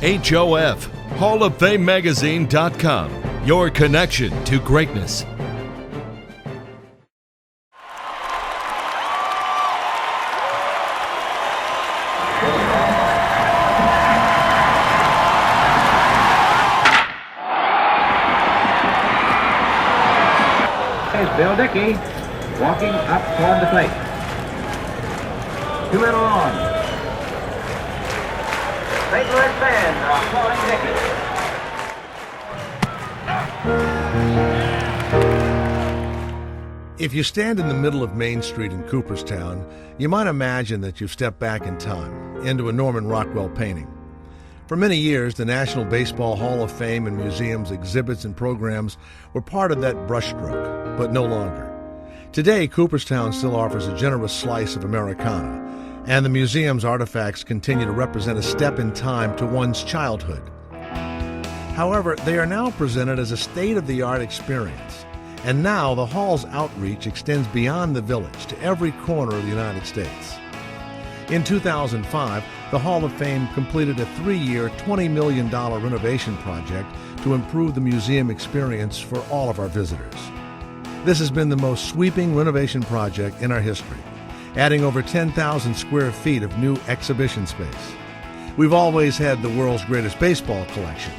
HOF, halloffamemagazine.com, your connection to greatness. There's Bill Dickey walking up toward the plate. 2 men on. St. Louis fans are applauding Dickey. If you stand in the middle of Main Street in Cooperstown, you might imagine that you've stepped back in time into a Norman Rockwell painting. For many years, the National Baseball Hall of Fame and Museum's exhibits and programs were part of that brushstroke, but no longer. Today, Cooperstown still offers a generous slice of Americana, and the museum's artifacts continue to represent a step in time to one's childhood. However, they are now presented as a state-of-the-art experience, and now the hall's outreach extends beyond the village to every corner of the United States. In 2005, the Hall of Fame completed a 3-year, $20 million renovation project to improve the museum experience for all of our visitors. This has been the most sweeping renovation project in our history, adding over 10,000 square feet of new exhibition space. We've always had the world's greatest baseball collection.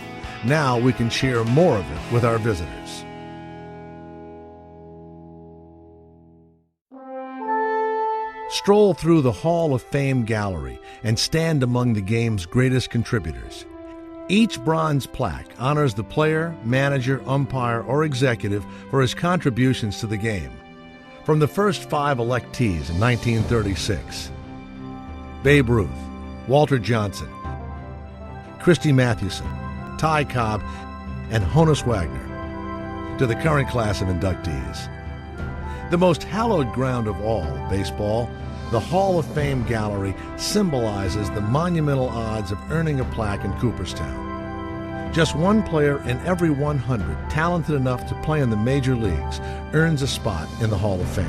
Now we can share more of it with our visitors. Stroll through the Hall of Fame gallery and stand among the game's greatest contributors. Each bronze plaque honors the player, manager, umpire, or executive for his contributions to the game. From the first 5 electees in 1936, Babe Ruth, Walter Johnson, Christy Mathewson, Ty Cobb, and Honus Wagner, to the current class of inductees. The most hallowed ground of all, baseball, the Hall of Fame Gallery symbolizes the monumental odds of earning a plaque in Cooperstown. Just one player in every 100 talented enough to play in the major leagues earns a spot in the Hall of Fame.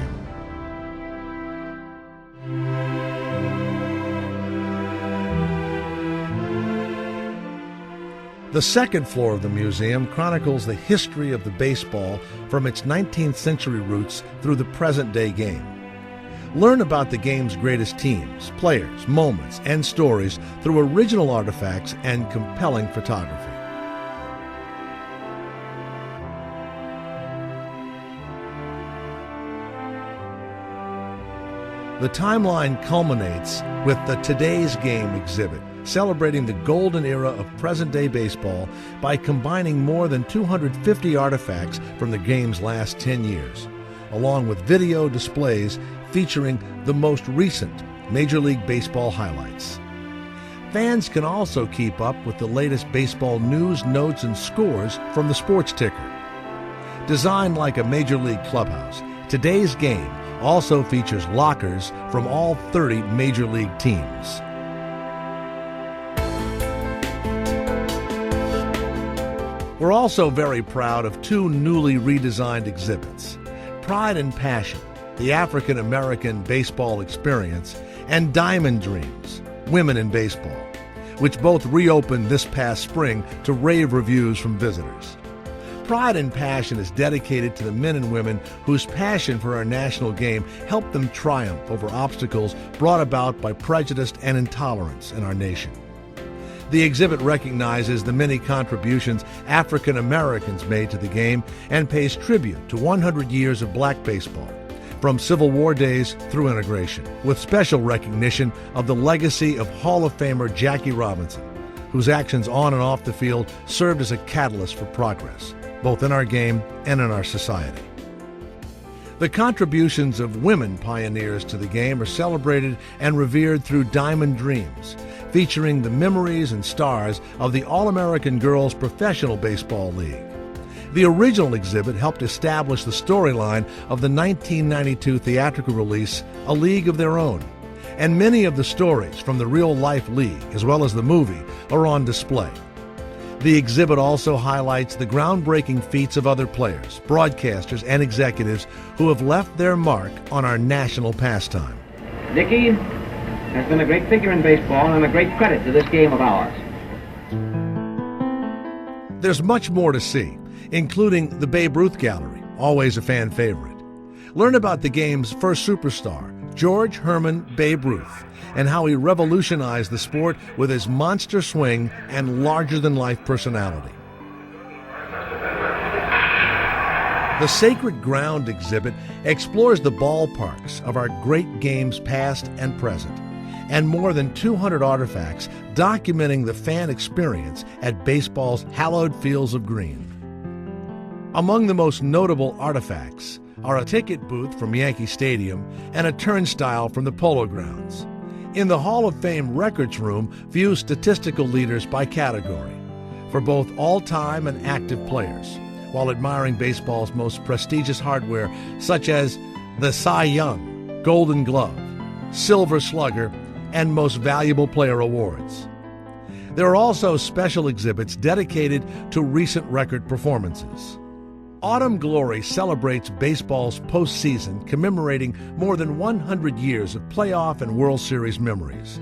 The second floor of the museum chronicles the history of the baseball from its 19th century roots through the present-day game. Learn about the game's greatest teams, players, moments, and stories through original artifacts and compelling photography. The timeline culminates with the Today's Game exhibit, celebrating the golden era of present-day baseball by combining more than 250 artifacts from the game's last 10 years, along with video displays featuring the most recent Major League Baseball highlights. Fans can also keep up with the latest baseball news, notes, and scores from the Sports Ticker. Designed like a Major League clubhouse, Today's Game also features lockers from all 30 Major League teams. We're also very proud of 2 newly redesigned exhibits, Pride and Passion, the African American Baseball Experience, and Diamond Dreams, Women in Baseball, which both reopened this past spring to rave reviews from visitors. Pride and Passion is dedicated to the men and women whose passion for our national game helped them triumph over obstacles brought about by prejudice and intolerance in our nation. The exhibit recognizes the many contributions African Americans made to the game and pays tribute to 100 years of black baseball, from Civil War days through integration, with special recognition of the legacy of Hall of Famer Jackie Robinson, whose actions on and off the field served as a catalyst for progress, both in our game and in our society. The contributions of women pioneers to the game are celebrated and revered through Diamond Dreams, featuring the memories and stars of the All-American Girls Professional Baseball League. The original exhibit helped establish the storyline of the 1992 theatrical release, A League of Their Own, and many of the stories from the real-life league, as well as the movie, are on display. The exhibit also highlights the groundbreaking feats of other players, broadcasters, and executives who have left their mark on our national pastime. Dickey has been a great figure in baseball and a great credit to this game of ours. There's much more to see, including the Babe Ruth Gallery, always a fan favorite. Learn about the game's first superstar, George Herman Babe Ruth, and how he revolutionized the sport with his monster swing and larger-than-life personality. The Sacred Ground exhibit explores the ballparks of our great games past and present, and more than 200 artifacts documenting the fan experience at baseball's hallowed fields of green. Among the most notable artifacts are a ticket booth from Yankee Stadium and a turnstile from the Polo Grounds. In the Hall of Fame Records Room, view statistical leaders by category for both all-time and active players, while admiring baseball's most prestigious hardware, such as the Cy Young, Golden Glove, Silver Slugger, and Most Valuable Player awards. There are also special exhibits dedicated to recent record performances. Autumn Glory celebrates baseball's postseason, commemorating more than 100 years of playoff and World Series memories.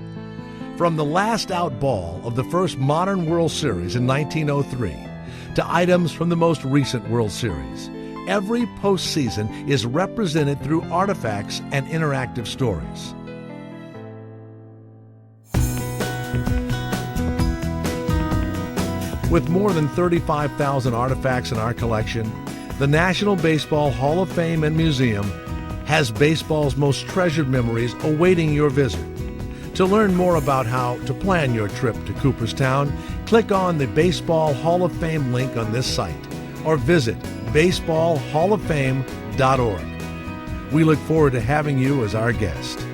From the last out ball of the first modern World Series in 1903 to items from the most recent World Series, every postseason is represented through artifacts and interactive stories. With more than 35,000 artifacts in our collection, the National Baseball Hall of Fame and Museum has baseball's most treasured memories awaiting your visit. To learn more about how to plan your trip to Cooperstown, click on the Baseball Hall of Fame link on this site or visit baseballhalloffame.org. We look forward to having you as our guest.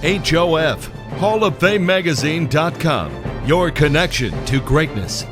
HOF, HallOfFameMagazine.com, your connection to greatness.